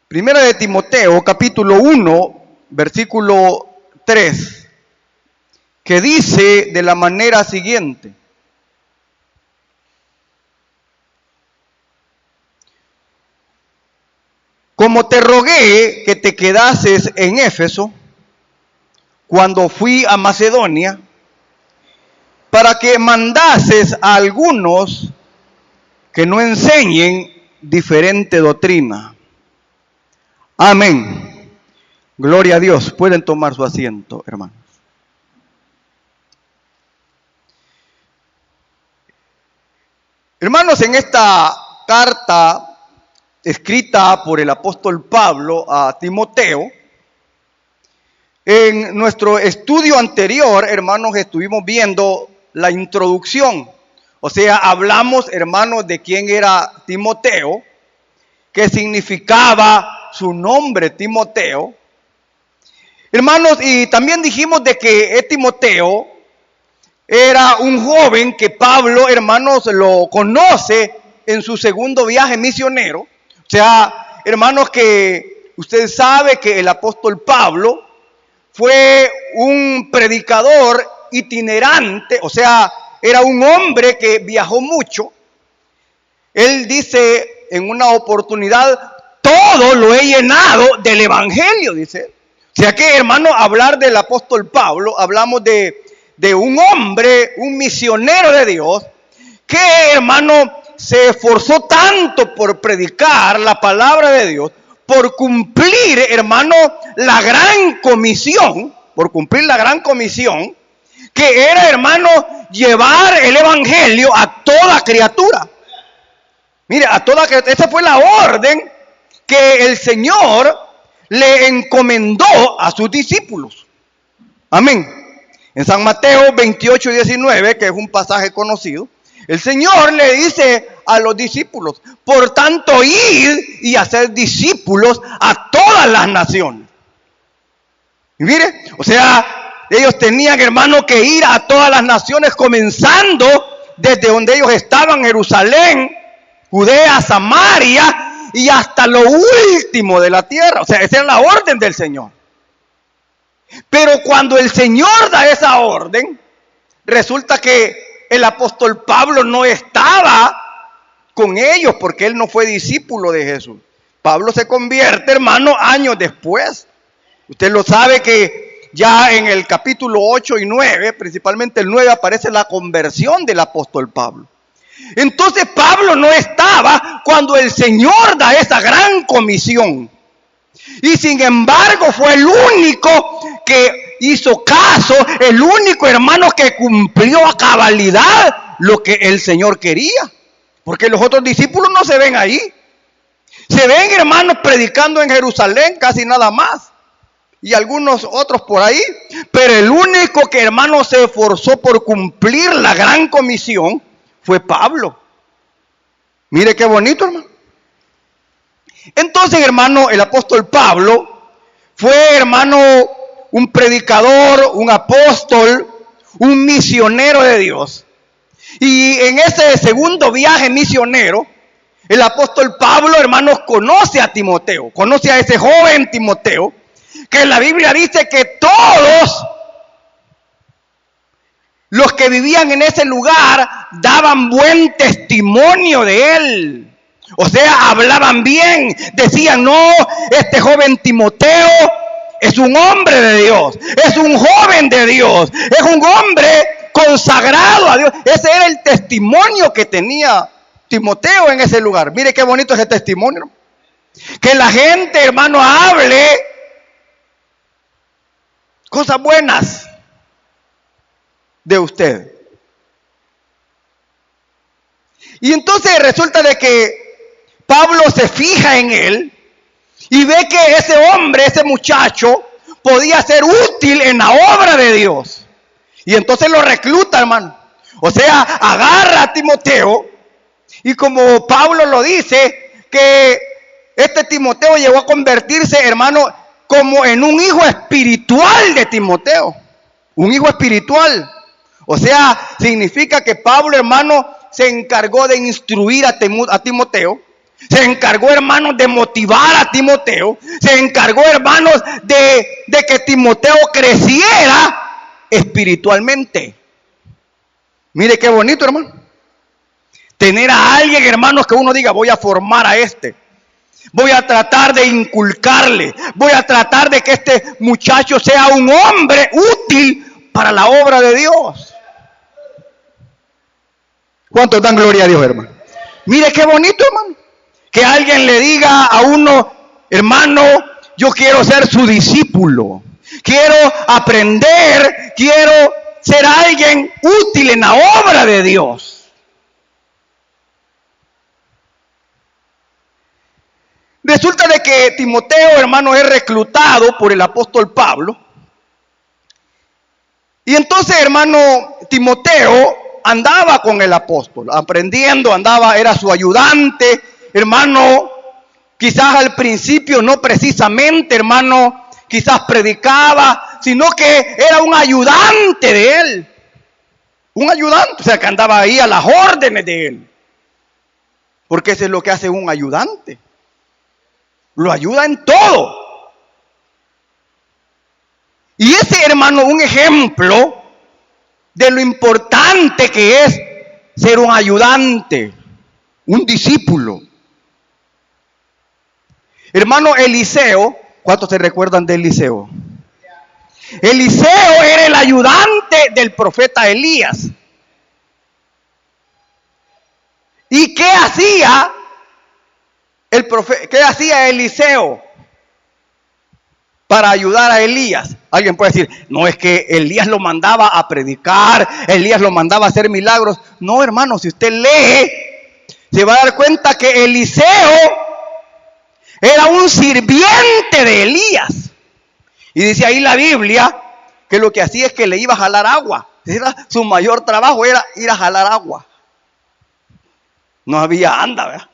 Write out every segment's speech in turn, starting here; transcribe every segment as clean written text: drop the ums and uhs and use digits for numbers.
Primera de Timoteo, capítulo 1, versículo 3, que dice de la manera siguiente: como te rogué que te quedases en Éfeso cuando fui a Macedonia, para que mandases a algunos que no enseñen diferente doctrina. Amén. Gloria a Dios. Pueden tomar su asiento, hermanos. Hermanos, en esta carta escrita por el apóstol Pablo a Timoteo, en nuestro estudio anterior, hermanos, estuvimos viendo la introducción. O sea, hablamos, hermanos, de quién era Timoteo, qué significaba su nombre Timoteo. Hermanos, y también dijimos de que Timoteo era un joven que Pablo, hermanos, lo conoce en su segundo viaje misionero. O sea, hermanos, que usted sabe que el apóstol Pablo fue un predicador itinerante, o sea, era un hombre que viajó mucho. Él dice en una oportunidad: todo lo he llenado del evangelio, dice. O sea que, hermano, hablar del apóstol Pablo, hablamos de un hombre, un misionero de Dios, que, hermano, se esforzó tanto por predicar la palabra de Dios, por cumplir, hermano, la gran comisión, que era, hermano, llevar el evangelio a toda criatura. Mire, a toda criatura. Esa fue la orden que el Señor le encomendó a sus discípulos. Amén. En San Mateo 28:19, que es un pasaje conocido, el Señor le dice a los discípulos: por tanto, id y hacer discípulos a todas las naciones. Y mire, o sea, ellos tenían, hermano, que ir a todas las naciones, comenzando desde donde ellos estaban, Jerusalén, Judea, Samaria y hasta lo último de la tierra. O sea, esa es la orden del Señor. Pero cuando el Señor da esa orden, resulta que el apóstol Pablo no estaba con ellos, porque él no fue discípulo de Jesús. Pablo se convierte, hermano, años después. Usted lo sabe que ya en el capítulo 8 y 9, principalmente el 9, aparece la conversión del apóstol Pablo. Entonces Pablo no estaba cuando el Señor da esa gran comisión. Y sin embargo fue el único que hizo caso, el único, hermano, que cumplió a cabalidad lo que el Señor quería. Porque los otros discípulos no se ven ahí. Se ven, hermanos, predicando en Jerusalén, casi nada más. Y algunos otros por ahí. Pero el único que, hermano, se esforzó por cumplir la gran comisión fue Pablo. Mire qué bonito, hermano. Entonces, hermano, el apóstol Pablo fue, hermano, un predicador, un apóstol, un misionero de Dios. Y en ese segundo viaje misionero, el apóstol Pablo, hermanos, conoce a Timoteo, conoce a ese joven Timoteo, que la Biblia dice que todos los que vivían en ese lugar daban buen testimonio de él. O sea, hablaban bien, decían: no, este joven Timoteo es un hombre de Dios, es un joven de Dios, es un hombre consagrado a Dios. Ese era el testimonio que tenía Timoteo en ese lugar. Mire qué bonito ese testimonio. Que la gente, hermano, hable cosas buenas de usted. Y entonces resulta de que Pablo se fija en él y ve que ese hombre, ese muchacho, podía ser útil en la obra de Dios. Y entonces lo recluta, hermano. O sea, agarra a Timoteo, y como Pablo lo dice, que este Timoteo llegó a convertirse, hermano, como en un hijo espiritual de Timoteo. Un hijo espiritual. O sea, significa que Pablo, hermano, se encargó de instruir a Timoteo Se encargó, hermanos, de motivar a Timoteo. Se encargó, hermanos, de que Timoteo creciera espiritualmente. Mire qué bonito, hermano. Tener a alguien, hermanos, que uno diga, voy a formar a este. Voy a tratar de inculcarle. Voy a tratar de que este muchacho sea un hombre útil para la obra de Dios. ¿Cuántos dan gloria a Dios, hermano? Mire qué bonito, hermano. Que alguien le diga a uno, hermano, yo quiero ser su discípulo. Quiero aprender, quiero ser alguien útil en la obra de Dios. Resulta de que Timoteo, hermano, es reclutado por el apóstol Pablo. Y entonces, hermano, Timoteo andaba con el apóstol, aprendiendo, era su ayudante, hermano. Quizás al principio no precisamente, hermano, quizás predicaba, sino que era un ayudante de él. Un ayudante, o sea, que andaba ahí a las órdenes de él. Porque eso es lo que hace un ayudante. Lo ayuda en todo. Y ese, hermano, un ejemplo de lo importante que es ser un ayudante, un discípulo. Hermano Eliseo, ¿cuántos se recuerdan de Eliseo? Eliseo era el ayudante del profeta Elías. ¿Y qué hacía qué hacía Eliseo para ayudar a Elías? Alguien puede decir, no, es que Elías lo mandaba a predicar, Elías lo mandaba a hacer milagros. No, hermano, si usted lee, se va a dar cuenta que Eliseo era un sirviente de Elías. Y dice ahí la Biblia que lo que hacía es que le iba a jalar agua. Su mayor trabajo era ir a jalar agua. No había ¿verdad?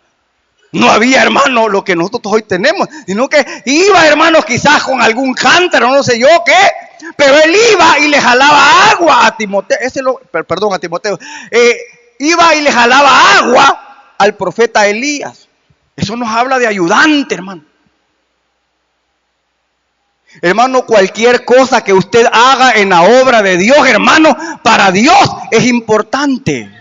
No había, hermano, lo que nosotros hoy tenemos, sino que iba, hermano, quizás con algún cántaro, no sé yo qué, pero él iba y le jalaba agua a Timoteo. A Timoteo. Iba y le jalaba agua al profeta Elías. Eso nos habla de ayudante, hermano. Hermano, cualquier cosa que usted haga en la obra de Dios, hermano, para Dios es importante.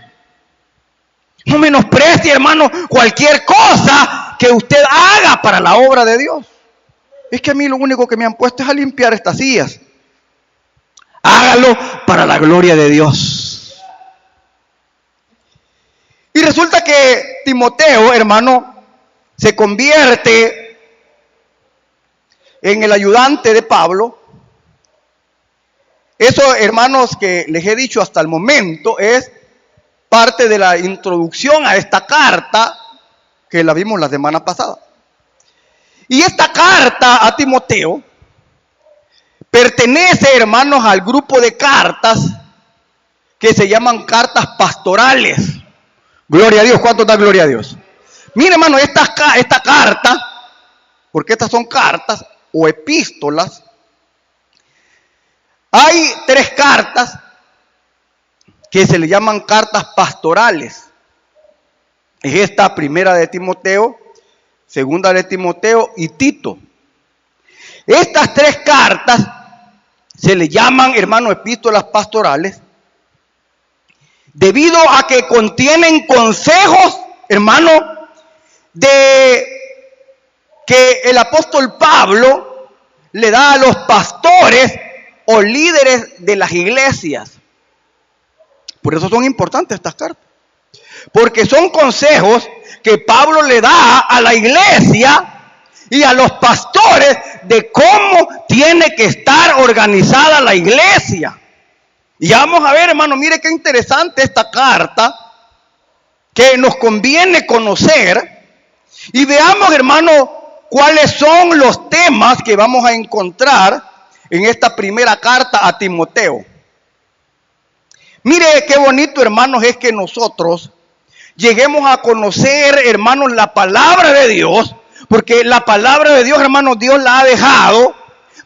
No menosprecie, hermano, cualquier cosa que usted haga para la obra de Dios. Es que a mí lo único que me han puesto es a limpiar estas sillas. Hágalo para la gloria de Dios. Y resulta que Timoteo, hermano, se convierte en el ayudante de Pablo. Eso, hermanos, que les he dicho hasta el momento es parte de la introducción a esta carta que la vimos la semana pasada. Y esta carta a Timoteo pertenece, hermanos, al grupo de cartas que se llaman cartas pastorales. Gloria a Dios. ¿Cuánto da gloria a Dios? Mire, hermano, esta carta, porque estas son cartas o epístolas, hay 3 cartas que se le llaman cartas pastorales. Es esta primera de Timoteo, segunda de Timoteo y Tito. Estas 3 cartas se le llaman, hermano, epístolas pastorales, debido a que contienen consejos, hermano, de que el apóstol Pablo le da a los pastores o líderes de las iglesias. Por eso son importantes estas cartas. Porque son consejos que Pablo le da a la iglesia y a los pastores de cómo tiene que estar organizada la iglesia. Y vamos a ver, hermano, mire qué interesante esta carta que nos conviene conocer. Y veamos, hermano, cuáles son los temas que vamos a encontrar en esta primera carta a Timoteo. Mire qué bonito, hermanos, es que nosotros lleguemos a conocer, hermanos, la palabra de Dios, porque la palabra de Dios, hermanos, Dios la ha dejado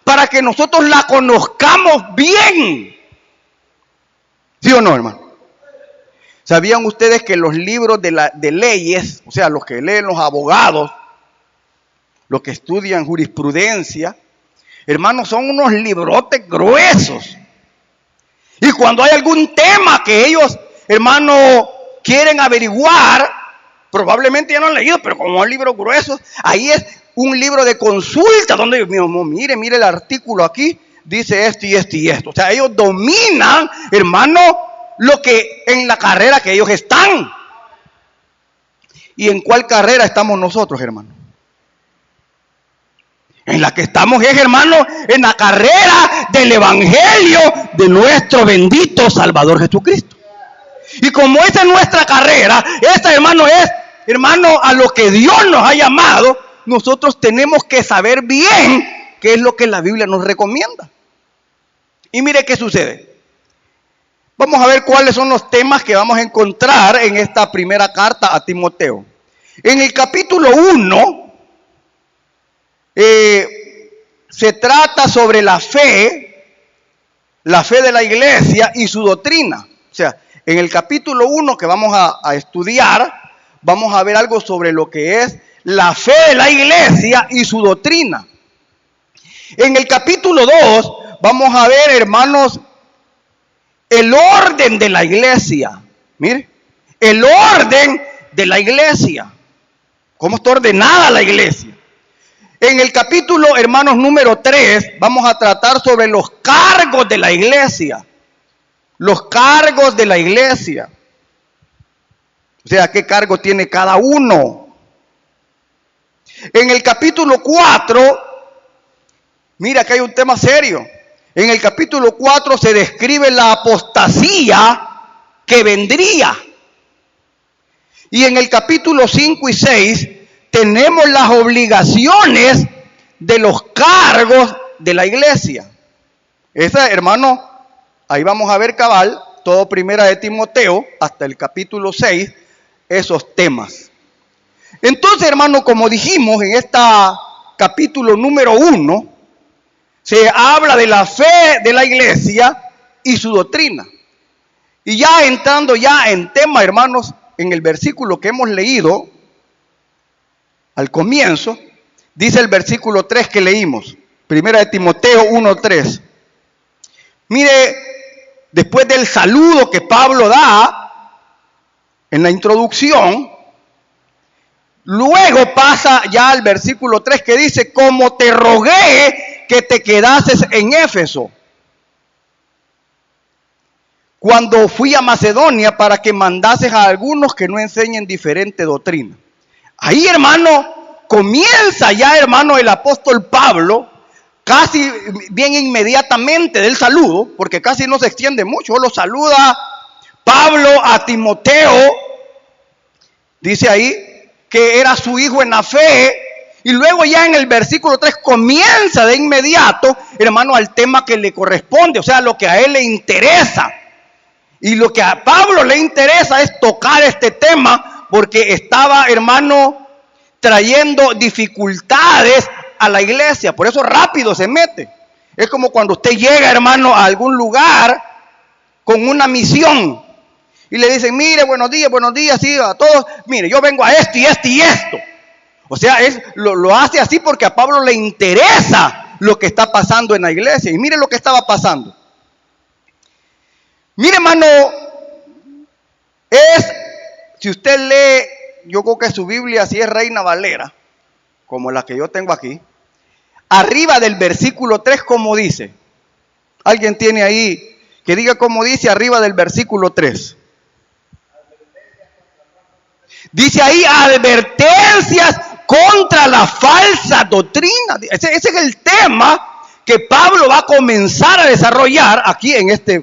para que nosotros la conozcamos bien. ¿Sí o no, hermano? ¿Sabían ustedes que los libros de leyes, o sea, los que leen los abogados, los que estudian jurisprudencia, hermanos, son unos librotes gruesos? Y cuando hay algún tema que ellos, hermanos, quieren averiguar, probablemente ya no han leído, pero como son libros gruesos, ahí es un libro de consulta donde, mire el artículo aquí, dice esto y esto y esto. O sea, ellos dominan, hermano, lo que en la carrera que ellos están. ¿Y en cuál carrera estamos nosotros, hermano? En la que estamos es, hermano, en la carrera del evangelio de nuestro bendito Salvador Jesucristo. Y como esa es nuestra carrera, esta, hermano, es, hermano, a lo que Dios nos ha llamado, nosotros tenemos que saber bien qué es lo que la Biblia nos recomienda. Y mire qué sucede. Vamos a ver cuáles son los temas que vamos a encontrar en esta primera carta a Timoteo. En el capítulo 1, se trata sobre la fe de la iglesia y su doctrina. O sea, en el capítulo 1 que vamos a estudiar, vamos a ver algo sobre lo que es la fe de la iglesia y su doctrina. En el capítulo 2 vamos a ver, hermanos, el orden de la iglesia. Mire, el orden de la iglesia. ¿Cómo está ordenada la iglesia? En el capítulo, hermanos, número 3, vamos a tratar sobre los cargos de la iglesia. Los cargos de la iglesia. O sea, ¿qué cargo tiene cada uno? En el capítulo 4, mira que hay un tema serio. En el capítulo 4 se describe la apostasía que vendría. Y en el capítulo 5 y 6 tenemos las obligaciones de los cargos de la iglesia. Esa, hermano, ahí vamos a ver cabal, todo primera de Timoteo, hasta el capítulo 6, esos temas. Entonces, hermano, como dijimos en este capítulo número 1, se habla de la fe de la iglesia y su doctrina. Y ya entrando ya en tema, hermanos, en el versículo que hemos leído al comienzo, dice el versículo 3 que leímos, primera de Timoteo 1:3. Mire, después del saludo que Pablo da en la introducción, luego pasa ya al versículo 3 que dice, como te rogué que te quedases en Éfeso, cuando fui a Macedonia para que mandases a algunos que no enseñen diferente doctrina. Ahí, hermano, comienza ya, hermano, el apóstol Pablo, casi bien inmediatamente del saludo, porque casi no se extiende mucho, lo saluda Pablo a Timoteo, dice ahí que era su hijo en la fe. Y luego ya en el versículo 3 comienza de inmediato, hermano, al tema que le corresponde, o sea, lo que a él le interesa. Y lo que a Pablo le interesa es tocar este tema porque estaba, hermano, trayendo dificultades a la iglesia. Por eso rápido se mete. Es como cuando usted llega, hermano, a algún lugar con una misión y le dicen, mire, buenos días, sí, a todos. Mire, yo vengo a esto y esto y esto. O sea, lo hace así porque a Pablo le interesa lo que está pasando en la iglesia. Y mire lo que estaba pasando. Mire, hermano, si usted lee, yo creo que su Biblia sí es Reina Valera, como la que yo tengo aquí. Arriba del versículo 3, ¿cómo dice? ¿Alguien tiene ahí que diga cómo dice arriba del versículo 3? Dice ahí, advertencias contra la falsa doctrina. Ese es el tema que Pablo va a comenzar a desarrollar aquí en este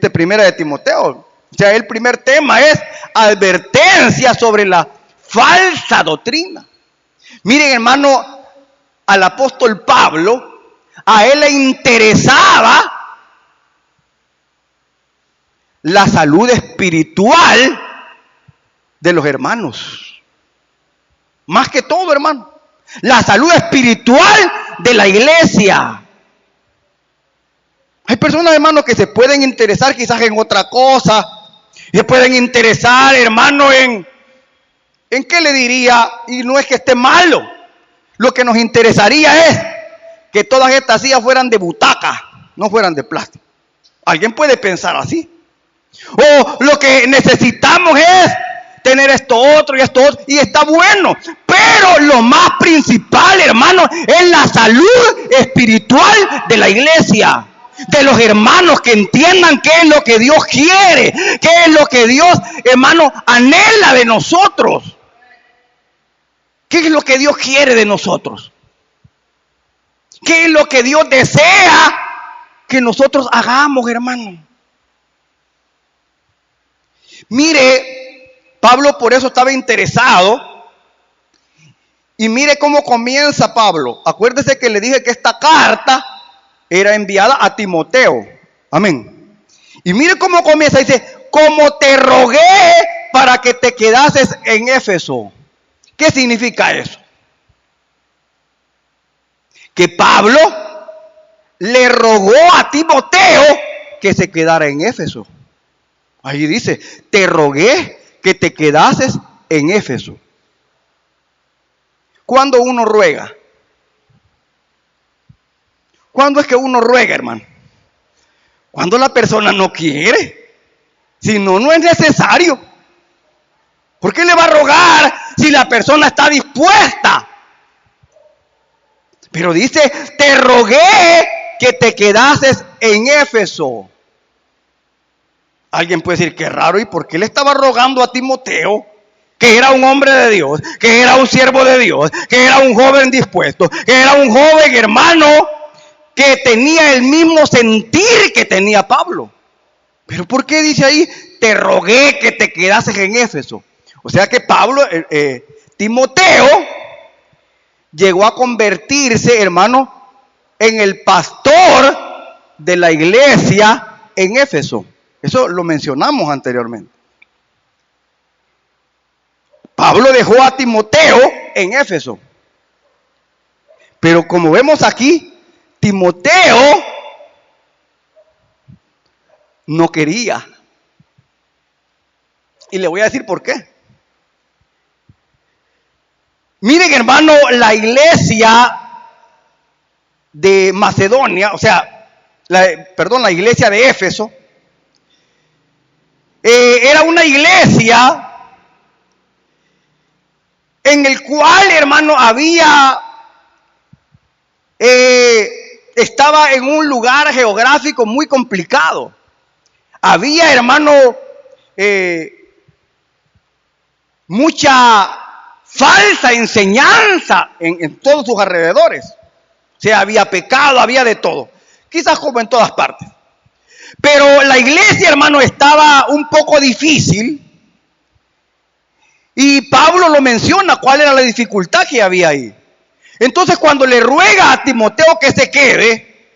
primera de Timoteo. O sea, el primer tema es advertencia sobre la falsa doctrina. Miren, hermano, al apóstol Pablo, a él le interesaba la salud espiritual de los hermanos. Más que todo, hermano, la salud espiritual de la iglesia. Hay personas, hermano, que se pueden interesar quizás en otra cosa, Se pueden interesar, hermano, ¿en qué le diría? Y no es que esté malo. Lo que nos interesaría es que todas estas sillas fueran de butaca, no fueran de plástico. Alguien puede pensar así. O lo que necesitamos es tener esto otro, y está bueno. Pero lo más principal, hermano, es la salud espiritual de la iglesia. De los hermanos que entiendan qué es lo que Dios quiere, qué es lo que Dios, hermano, anhela de nosotros. ¿Qué es lo que Dios quiere de nosotros? ¿Qué es lo que Dios desea que nosotros hagamos, hermano? Mire, Pablo por eso estaba interesado. Y mire cómo comienza Pablo. Acuérdese que le dije que esta carta era enviada a Timoteo. Amén. Y mire cómo comienza. Dice, como te rogué para que te quedases en Éfeso. ¿Qué significa eso? Que Pablo le rogó a Timoteo que se quedara en Éfeso. Ahí dice, te rogué que te quedases en Éfeso. ¿Cuándo uno ruega? ¿Cuándo es que uno ruega, hermano? Cuando la persona no quiere. Si no, no es necesario. ¿Por qué le va a rogar si la persona está dispuesta? Pero dice, te rogué que te quedases en Éfeso. Alguien puede decir, qué raro, ¿y por qué le estaba rogando a Timoteo, que era un hombre de Dios, que era un siervo de Dios, que era un joven dispuesto, que era un joven hermano que tenía el mismo sentir que tenía Pablo? Pero ¿por qué dice ahí, te rogué que te quedases en Éfeso? O sea que Timoteo llegó a convertirse, hermano, en el pastor de la iglesia en Éfeso. Eso lo mencionamos anteriormente. Pablo dejó a Timoteo en Éfeso. Pero como vemos aquí, Timoteo no quería. Y le voy a decir por qué. Miren, hermano, la iglesia de Macedonia, la iglesia de Éfeso, era una iglesia en el cual, hermano, estaba en un lugar geográfico muy complicado. Había, hermano, mucha falsa enseñanza en todos sus alrededores. O sea, había pecado, había de todo. Quizás como en todas partes. Pero la iglesia, hermano, estaba un poco difícil. Y Pablo lo menciona, cuál era la dificultad que había ahí. Entonces, cuando le ruega a Timoteo que se quede,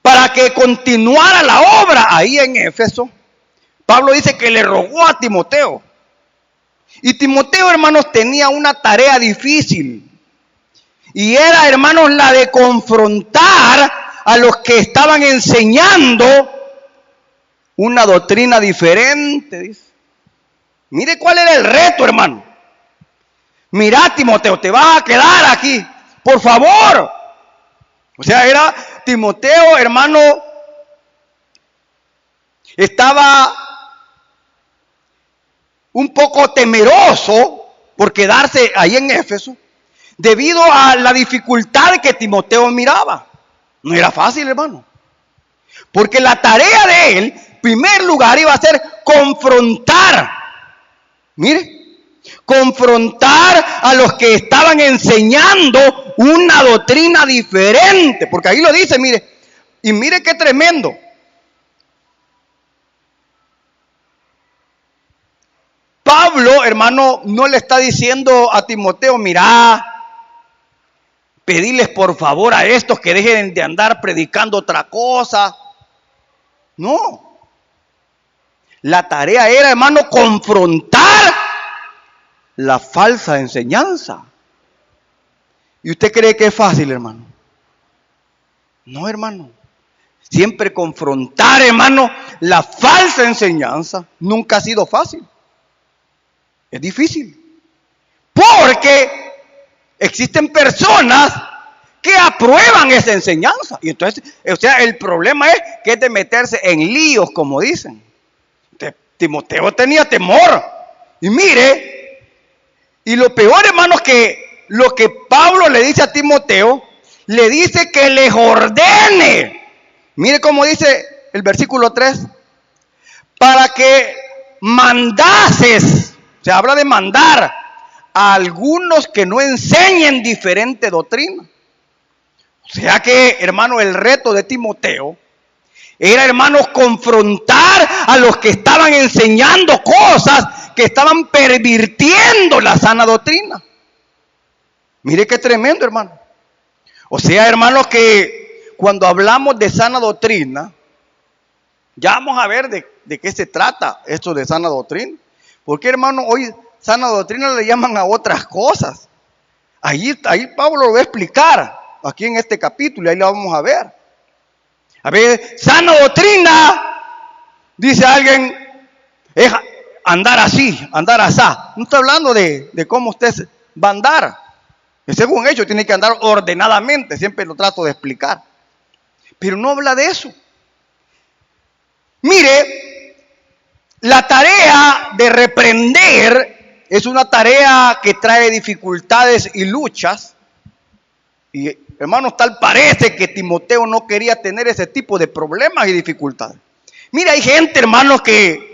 para que continuara la obra ahí en Éfeso, Pablo dice que le rogó a Timoteo. Y Timoteo, hermanos, tenía una tarea difícil. Y era, hermanos, la de confrontar a los que estaban enseñando una doctrina diferente, dice. Mire cuál era el reto, hermano. Mira, Timoteo, te vas a quedar aquí, por favor. O sea, era Timoteo, hermano, estaba un poco temeroso por quedarse ahí en Éfeso, debido a la dificultad que Timoteo miraba. No era fácil, hermano. Porque la tarea de él, en primer lugar, iba a ser confrontar. Mire, confrontar a los que estaban enseñando una doctrina diferente. Porque ahí lo dice, mire. Y mire qué tremendo. Pablo, hermano, no le está diciendo a Timoteo, mira, pedirles por favor a estos que dejen de andar predicando otra cosa. No. La tarea era, hermano, confrontar la falsa enseñanza. ¿Y usted cree que es fácil, hermano? No, hermano. Siempre confrontar, hermano, la falsa enseñanza nunca ha sido fácil. Es difícil. Porque existen personas que aprueban esa enseñanza. Y entonces, o sea, el problema es que es de meterse en líos, como dicen. Timoteo tenía temor. Y mire, y lo peor, hermanos, que lo que Pablo le dice a Timoteo, le dice que les ordene. Mire cómo dice el versículo 3. Para que mandases, se habla de mandar a algunos que no enseñen diferente doctrina. O sea que, hermano, el reto de Timoteo era, hermanos, confrontar a los que estaban enseñando cosas que estaban pervirtiendo la sana doctrina. Mire qué tremendo, hermano. O sea, hermanos, que cuando hablamos de sana doctrina, ya vamos a ver de qué se trata esto de sana doctrina. Porque, hermano, hoy sana doctrina le llaman a otras cosas. Ahí Pablo lo va a explicar, aquí en este capítulo, y ahí lo vamos a ver. A ver, sana doctrina, dice alguien, es andar así, andar asá. No está hablando de cómo usted va a andar. Que según ellos tiene que andar ordenadamente, siempre lo trato de explicar. Pero no habla de eso. Mire, la tarea de reprender es una tarea que trae dificultades y luchas. Y hermanos, tal parece que Timoteo no quería tener ese tipo de problemas y dificultades. Mire, hay gente, hermanos, que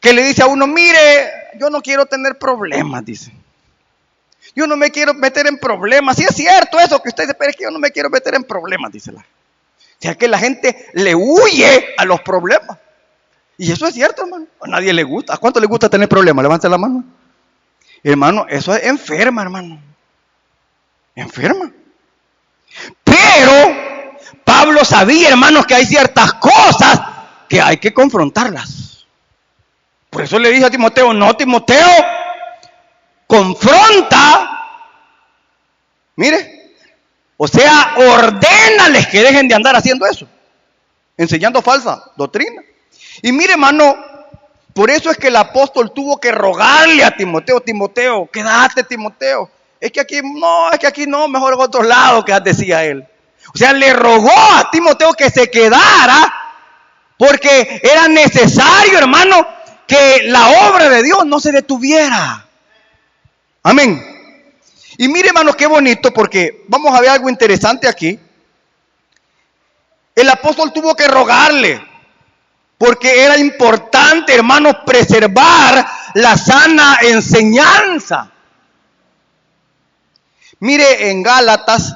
le dice a uno, mire, yo no quiero tener problemas, dice. Yo no me quiero meter en problemas. Sí es cierto eso que usted dice, pero es que yo no me quiero meter en problemas, dice la. O sea que la gente le huye a los problemas. Y eso es cierto, hermano. A nadie le gusta. ¿A cuánto le gusta tener problemas? Levante la mano. Hermano, eso es enferma, hermano. Enferma. Pero Pablo sabía, hermanos, que hay ciertas cosas que hay que confrontarlas. Por eso le dije a Timoteo, no, Timoteo, confronta. Mire, o sea, ordénales que dejen de andar haciendo eso, enseñando falsa doctrina. Y mire, hermano, por eso es que el apóstol tuvo que rogarle a Timoteo, Timoteo, quédate, Timoteo. Es que aquí no, mejor en otro lado, que decía él. O sea, le rogó a Timoteo que se quedara, porque era necesario, hermano, que la obra de Dios no se detuviera. Amén. Y mire, hermanos, qué bonito, porque vamos a ver algo interesante aquí. El apóstol tuvo que rogarle, porque era importante, hermanos, preservar la sana enseñanza. Mire en Gálatas,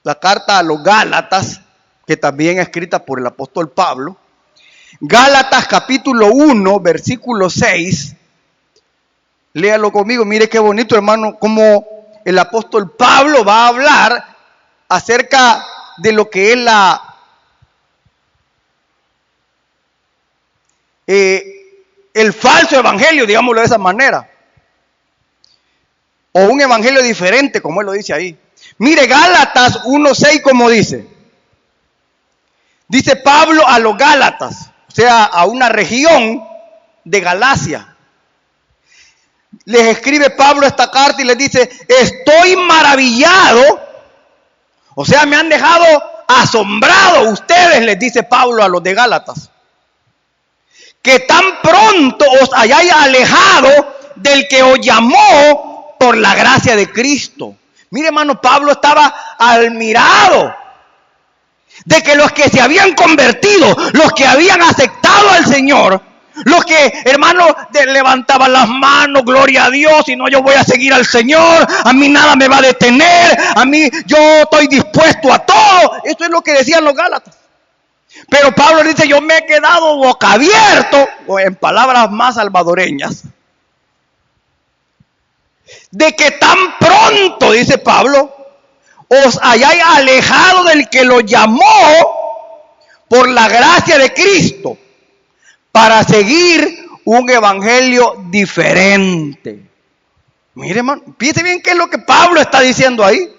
la carta a los Gálatas, que también es escrita por el apóstol Pablo. Gálatas capítulo 1, versículo 6. Léalo conmigo, mire qué bonito, hermano, como el apóstol Pablo va a hablar acerca de lo que es el falso evangelio, digámoslo de esa manera. O un evangelio diferente, como él lo dice ahí. Mire, Gálatas 1:6, como dice. Dice Pablo a los Gálatas, o sea, a una región de Galacia. Les escribe Pablo esta carta y les dice, estoy maravillado. O sea, me han dejado asombrado ustedes, les dice Pablo a los de Gálatas, que tan pronto os hayáis alejado del que os llamó por la gracia de Cristo. Mire, hermano, Pablo estaba admirado de que los que se habían convertido, los que habían aceptado al Señor, los que, hermano, levantaban las manos, gloria a Dios, y no, yo voy a seguir al Señor, a mí nada me va a detener, a mí yo estoy dispuesto a todo. Esto es lo que decían los Gálatas. Pero Pablo dice, yo me he quedado boca abierto, o en palabras más salvadoreñas, de que tan pronto, dice Pablo, os hayáis alejado del que lo llamó por la gracia de Cristo, para seguir un evangelio diferente. Mire, hermano, fíjese bien qué es lo que Pablo está diciendo ahí.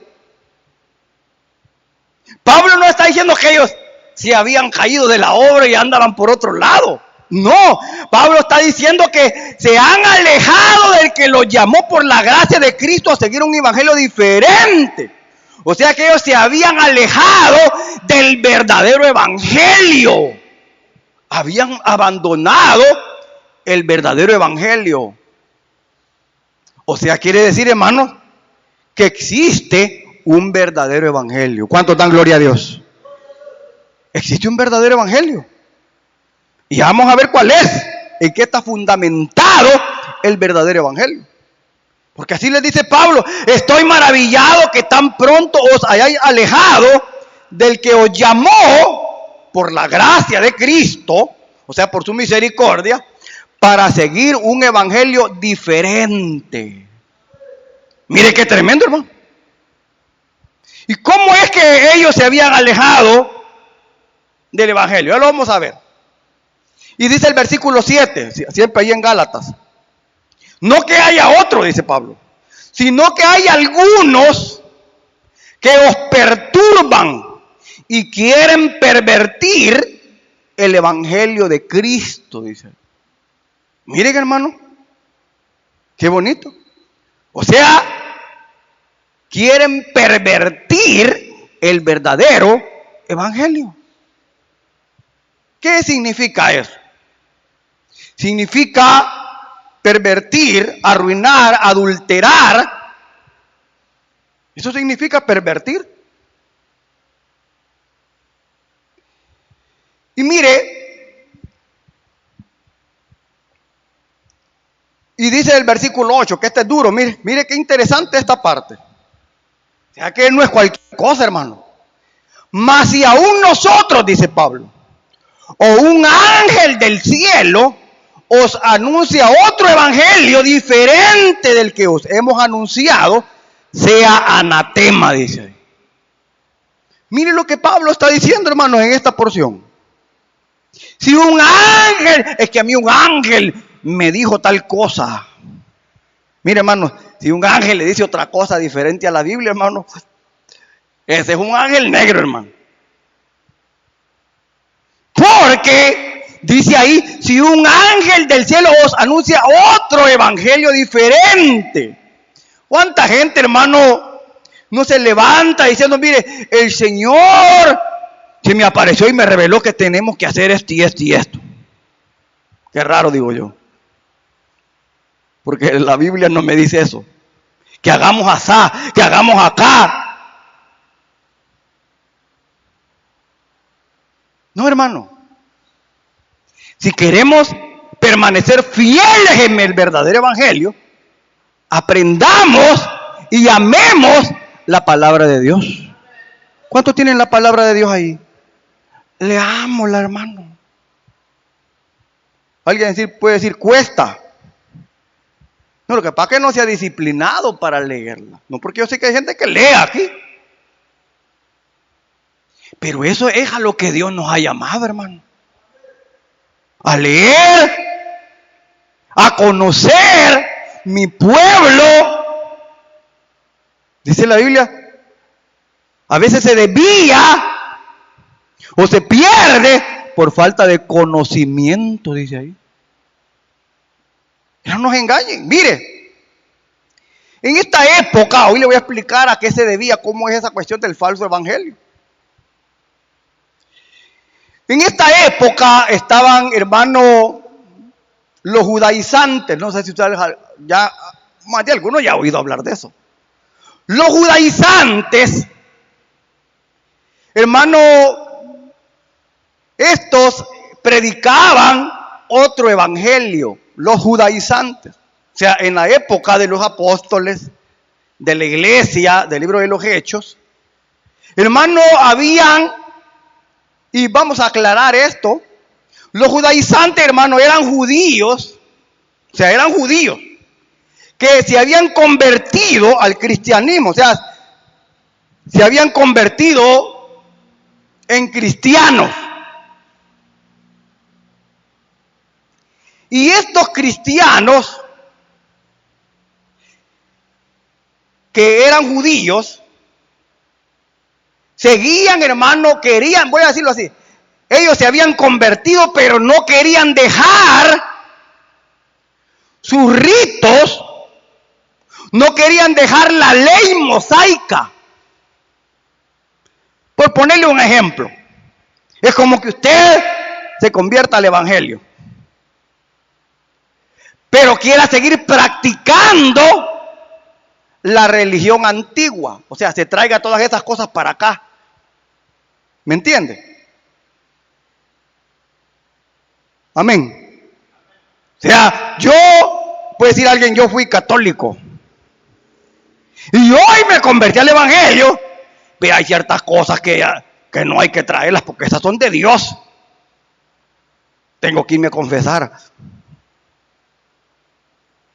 Pablo no está diciendo que ellos se habían caído de la obra y andaban por otro lado. No, Pablo está diciendo que se han alejado del que los llamó por la gracia de Cristo a seguir un evangelio diferente. O sea que ellos se habían alejado del verdadero evangelio. Habían abandonado el verdadero evangelio. O sea, quiere decir, hermanos, que existe un verdadero evangelio. ¿Cuántos dan gloria a Dios? Existe un verdadero evangelio. Y vamos a ver cuál es, en qué está fundamentado el verdadero evangelio. Porque así les dice Pablo: estoy maravillado que tan pronto os hayáis alejado del que os llamó por la gracia de Cristo, o sea, por su misericordia, para seguir un evangelio diferente. Mire qué tremendo, hermano. ¿Y cómo es que ellos se habían alejado del evangelio? Ya lo vamos a ver. Y dice el versículo 7, siempre ahí en Gálatas: no que haya otro, dice Pablo, sino que hay algunos que os perturban y quieren pervertir el evangelio de Cristo, dice. Miren, hermano, qué bonito. O sea, quieren pervertir el verdadero evangelio. ¿Qué significa eso? Significa pervertir, arruinar, adulterar. Eso significa pervertir. Y mire, y dice el versículo 8, que este es duro. Mire qué interesante esta parte. O sea que no es cualquier cosa, hermano. Mas si aún nosotros, dice Pablo, o un ángel del cielo os anuncia otro evangelio diferente del que os hemos anunciado, sea anatema, dice. Mire lo que Pablo está diciendo, hermanos, en esta porción. Si un ángel, es que a mí un ángel me dijo tal cosa. Mire, hermano, si un ángel le dice otra cosa diferente a la Biblia, hermano, ese es un ángel negro, hermano. Porque dice ahí: si un ángel del cielo os anuncia otro evangelio diferente. ¿Cuánta gente, hermano, no se levanta diciendo: mire, el Señor se me apareció y me reveló que tenemos que hacer esto y esto y esto? Qué raro, digo yo. Porque la Biblia no me dice eso. Que hagamos asá, que hagamos acá. No, hermano. Si queremos permanecer fieles en el verdadero evangelio, aprendamos y amemos la palabra de Dios. ¿Cuántos tienen la palabra de Dios ahí? Leámosla, hermano. Alguien puede decir: cuesta. No, lo que pasa es que no se ha disciplinado para leerla. No, porque yo sé que hay gente que lee aquí. Pero eso es a lo que Dios nos ha llamado, hermano. A leer, a conocer mi pueblo. Dice la Biblia, a veces se desvía o se pierde por falta de conocimiento, dice ahí. No nos engañen. Mire, en esta época, hoy le voy a explicar a qué se debía, cómo es esa cuestión del falso evangelio. En esta época estaban, hermano, los judaizantes. No sé si ustedes ya, más de algunos ya han oído hablar de eso. Los judaizantes, hermano, estos predicaban otro evangelio, los judaizantes. O sea, en la época de los apóstoles, de la iglesia, del libro de los Hechos, hermano, habían, y vamos a aclarar esto, los judaizantes, hermano, eran judíos, o sea, eran judíos, que se habían convertido al cristianismo, o sea, se habían convertido en cristianos. Y estos cristianos que eran judíos, seguían, hermano, querían, voy a decirlo así, ellos se habían convertido, pero no querían dejar sus ritos, no querían dejar la ley mosaica. Por ponerle un ejemplo, es como que usted se convierta al evangelio, pero quiera seguir practicando la religión antigua, o sea, se traiga todas esas cosas para acá. ¿Me entiende? Amén. O sea, yo, puede decir alguien, yo fui católico y hoy me convertí al evangelio, pero hay ciertas cosas que no hay que traerlas porque esas son de Dios. Tengo que irme a confesar.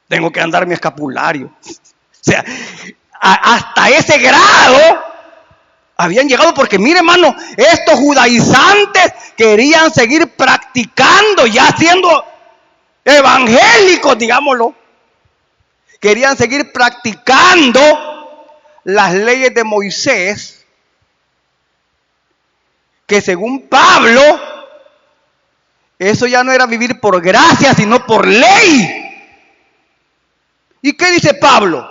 Tengo que andar mi escapulario. O sea, hasta ese grado habían llegado, porque mire, hermano, estos judaizantes querían seguir practicando, ya siendo evangélicos, digámoslo. Querían seguir practicando las leyes de Moisés, que según Pablo, eso ya no era vivir por gracia, sino por ley. ¿Y qué dice Pablo?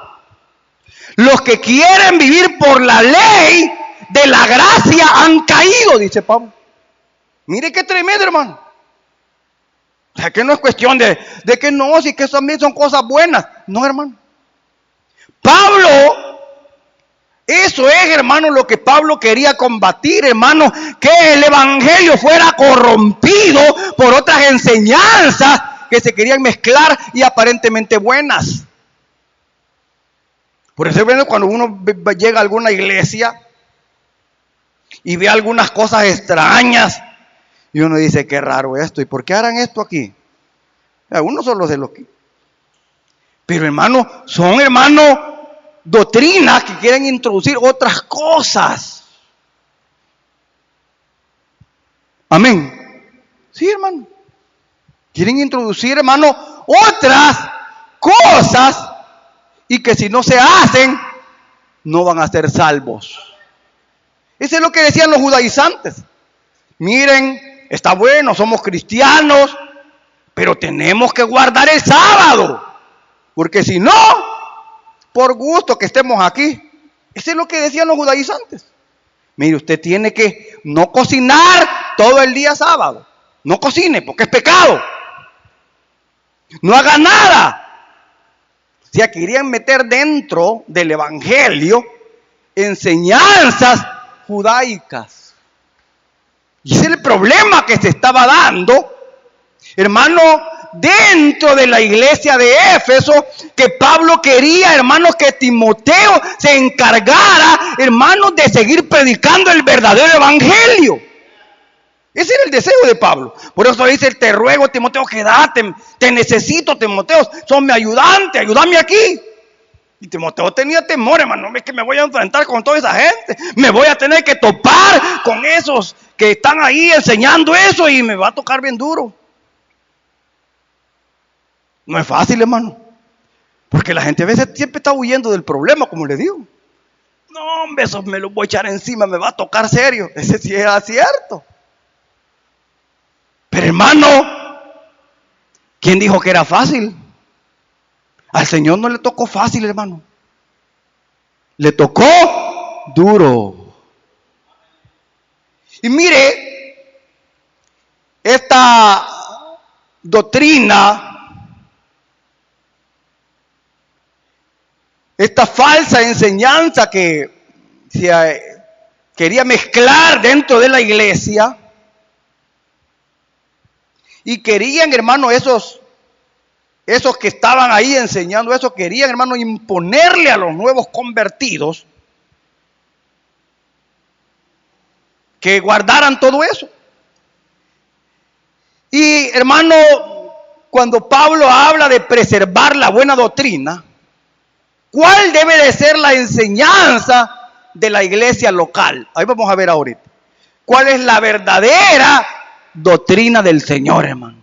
Los que quieren vivir por la ley de la gracia han caído, dice Pablo. Mire qué tremendo, hermano. O sea, que no es cuestión de que no, si que eso también son cosas buenas. No, hermano. Pablo, eso es, hermano, lo que Pablo quería combatir, hermano, que el evangelio fuera corrompido por otras enseñanzas que se querían mezclar y aparentemente buenas. Por eso, cuando uno llega a alguna iglesia y ve algunas cosas extrañas, y uno dice, qué raro esto, ¿y por qué harán esto aquí? Algunos son los de los que. Pero hermano, son doctrinas que quieren introducir otras cosas. Amén. Sí, hermano. Quieren introducir, hermano, otras cosas, y que si no se hacen, no van a ser salvos. Eso es lo que decían los judaizantes. Miren, está bueno, somos cristianos, pero tenemos que guardar el sábado, porque si no, por gusto que estemos aquí. Eso es lo que decían los judaizantes. Mire, usted tiene que no cocinar todo el día sábado. No cocine, porque es pecado. No haga nada. O sea, querían meter dentro del evangelio enseñanzas judaicas. Y ese es el problema que se estaba dando, hermano, dentro de la iglesia de Éfeso, que Pablo quería, hermanos, que Timoteo se encargara, hermanos, de seguir predicando el verdadero evangelio. Ese era el deseo de Pablo. Por eso dice, te ruego, Timoteo, quédate, te necesito, Timoteo, son mi ayudante, ayúdame aquí. Y Timoteo tenía temor, hermano, es que me voy a enfrentar con toda esa gente, me voy a tener que topar con esos que están ahí enseñando eso y me va a tocar bien duro. No es fácil, hermano, porque la gente a veces siempre está huyendo del problema, como le digo. No, hombre, eso me lo voy a echar encima, me va a tocar serio. Ese sí era cierto. Pero hermano, ¿quién dijo que era fácil? Al Señor no le tocó fácil, hermano. Le tocó duro. Y mire, esta doctrina, esta falsa enseñanza que se quería mezclar dentro de la iglesia, y querían, hermano, esos que estaban ahí enseñando eso, querían, hermano, imponerle a los nuevos convertidos que guardaran todo eso. Y, hermano, cuando Pablo habla de preservar la buena doctrina, ¿cuál debe de ser la enseñanza de la iglesia local? Ahí vamos a ver ahorita. ¿Cuál es la verdadera doctrina del Señor, hermano?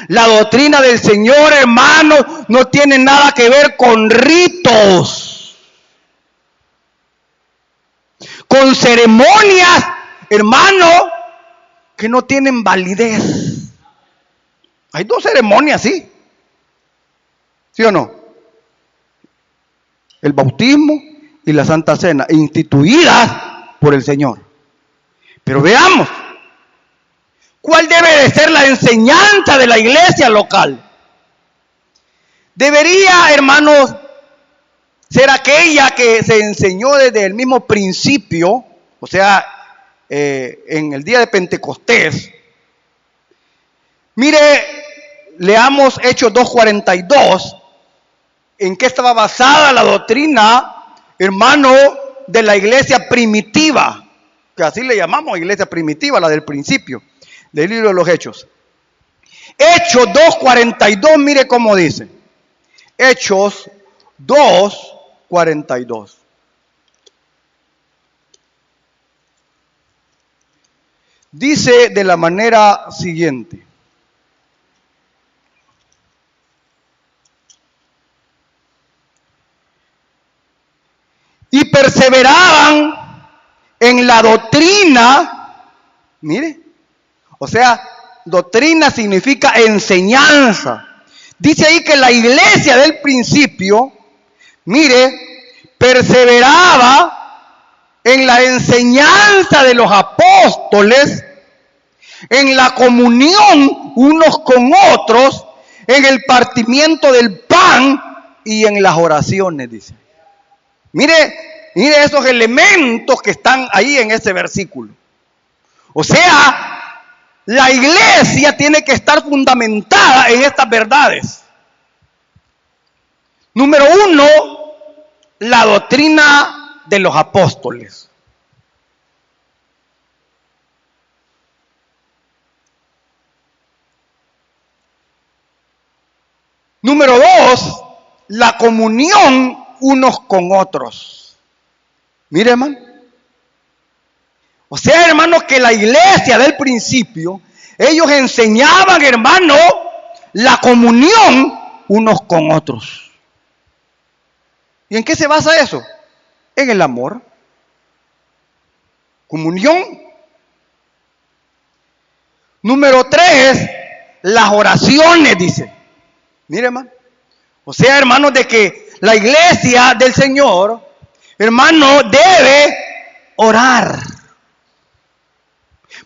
La doctrina del Señor, hermano, no tiene nada que ver con ritos, con ceremonias, hermano, que no tienen validez. Hay dos ceremonias, ¿sí? ¿Sí o no? El bautismo y la Santa Cena, instituidas por el Señor. Pero veamos, ¿cuál debe de ser la enseñanza de la iglesia local? Debería, hermanos, ser aquella que se enseñó desde el mismo principio, o sea, en el día de Pentecostés. Mire, leamos Hechos 2:42, en qué estaba basada la doctrina, hermano, de la iglesia primitiva, que así le llamamos iglesia primitiva, la del principio, del libro de los Hechos. Hechos 2:42, mire cómo dice. Hechos 2:42. Dice de la manera siguiente. Y perseveraban en la doctrina, mire, o sea, doctrina significa enseñanza. Dice ahí que la iglesia del principio, mire, perseveraba en la enseñanza de los apóstoles, en la comunión unos con otros, en el partimiento del pan y en las oraciones, dice. Mire esos elementos que están ahí en ese versículo. O sea, la iglesia tiene que estar fundamentada en estas verdades. Número uno, la doctrina de los apóstoles. Número dos, la comunión unos con otros. Mire, hermano. O sea, hermano, que la iglesia del principio, ellos enseñaban, hermano, la comunión unos con otros. ¿Y en qué se basa eso? En el amor. Comunión. Número tres, las oraciones, dice. Mire, hermano. O sea, hermano, de que la iglesia del Señor, hermano, debe orar.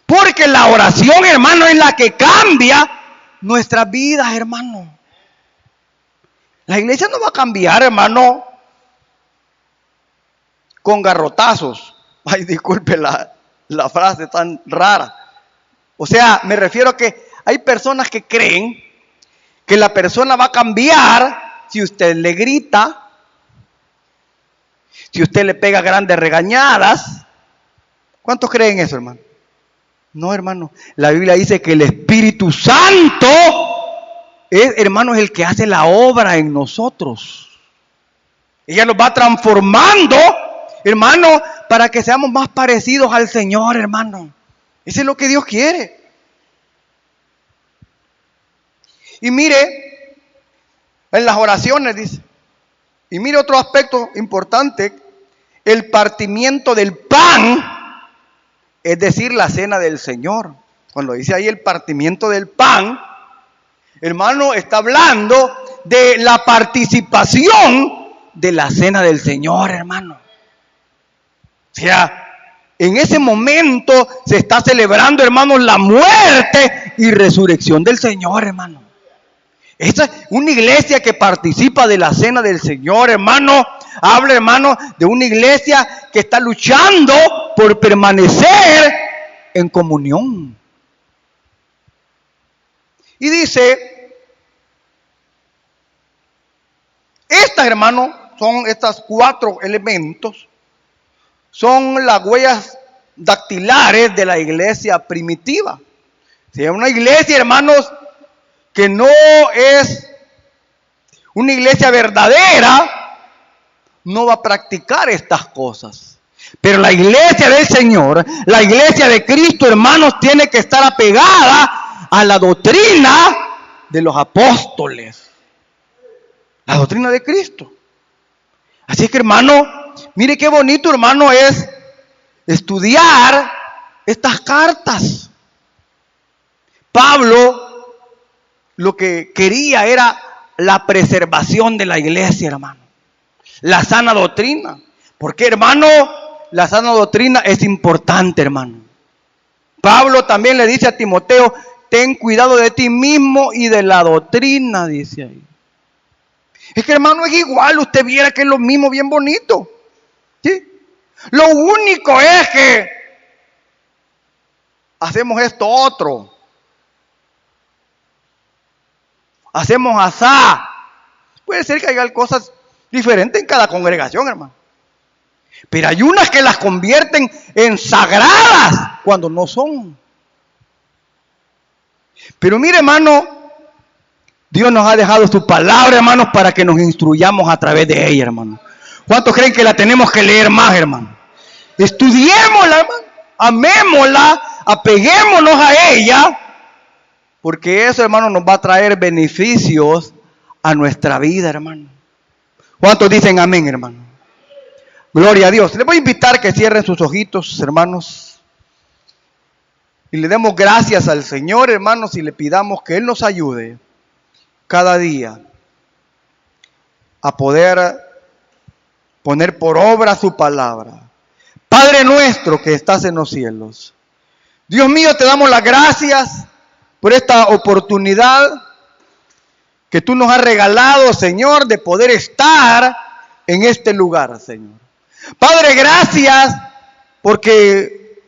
Porque la oración, hermano, es la que cambia nuestras vidas, hermano. La iglesia no va a cambiar, hermano, con garrotazos. Ay, disculpe la frase tan rara. O sea, me refiero a que hay personas que creen que la persona va a cambiar si usted le grita, si usted le pega grandes regañadas. ¿Cuántos creen eso, hermano? No, hermano. La Biblia dice que el Espíritu Santo es, hermano, es el que hace la obra en nosotros. Ella nos va transformando, hermano, para que seamos más parecidos al Señor, hermano. Eso es lo que Dios quiere. Y mire, en las oraciones dice, y mire otro aspecto importante, el partimiento del pan, es decir, la cena del Señor. Cuando dice ahí el partimiento del pan, hermano, está hablando de la participación de la cena del Señor, hermano. O sea, en ese momento se está celebrando, hermanos, la muerte y resurrección del Señor, hermano. Esta es una iglesia que participa de la cena del Señor, hermano. Habla, hermano, de una iglesia que está luchando por permanecer en comunión. Y dice, estas, hermano, son estos 4 elementos, son las huellas dactilares de la iglesia primitiva. Si es una iglesia, hermanos, que no es una iglesia verdadera, no va a practicar estas cosas. Pero la iglesia del Señor, la iglesia de Cristo, hermanos, tiene que estar apegada a la doctrina de los apóstoles. La doctrina de Cristo. Así que, hermano, mire qué bonito, hermano, es estudiar estas cartas. Pablo lo que quería era la preservación de la iglesia, hermano. La sana doctrina. Porque, hermano, la sana doctrina es importante, hermano. Pablo también le dice a Timoteo, ten cuidado de ti mismo y de la doctrina, dice ahí. Es que, hermano, es igual, usted viera que es lo mismo, bien bonito. ¿Sí? Lo único es que hacemos esto otro. Hacemos asá. Puede ser que haya cosas diferentes en cada congregación, hermano. Pero hay unas que las convierten en sagradas cuando no son. Pero mire, hermano, Dios nos ha dejado su palabra, hermanos, para que nos instruyamos a través de ella, hermano. ¿Cuántos creen que la tenemos que leer más, hermano? Estudiémosla, hermano. Amémosla, apeguémonos a ella, porque eso, hermano, nos va a traer beneficios a nuestra vida, hermano. ¿Cuántos dicen amén, hermano? Gloria a Dios. Les voy a invitar que cierren sus ojitos, hermanos, y le demos gracias al Señor, hermanos, y le pidamos que Él nos ayude cada día a poder poner por obra su palabra. Padre nuestro que estás en los cielos, Dios mío, te damos las gracias por esta oportunidad que tú nos has regalado, Señor, de poder estar en este lugar, Señor. Padre, gracias porque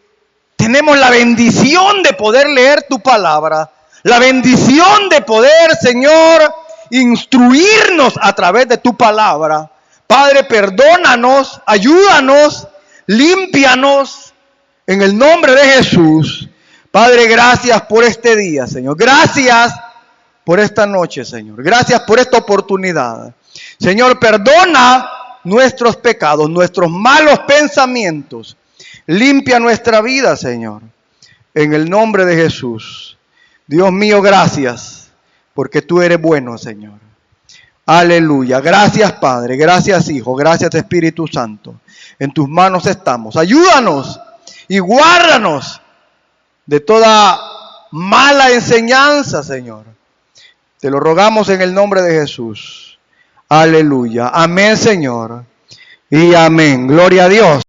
tenemos la bendición de poder leer tu palabra, la bendición de poder, Señor, instruirnos a través de tu palabra. Padre, perdónanos, ayúdanos, límpianos en el nombre de Jesús. Padre, gracias por este día, Señor. Gracias por esta noche, Señor. Gracias por esta oportunidad. Señor, perdona nuestros pecados, nuestros malos pensamientos. Limpia nuestra vida, Señor. En el nombre de Jesús. Dios mío, gracias, porque tú eres bueno, Señor. Aleluya. Gracias, Padre. Gracias, Hijo. Gracias, Espíritu Santo. En tus manos estamos. Ayúdanos y guárdanos de toda mala enseñanza, Señor. Te lo rogamos en el nombre de Jesús. Aleluya. Amén, Señor. Y amén. Gloria a Dios.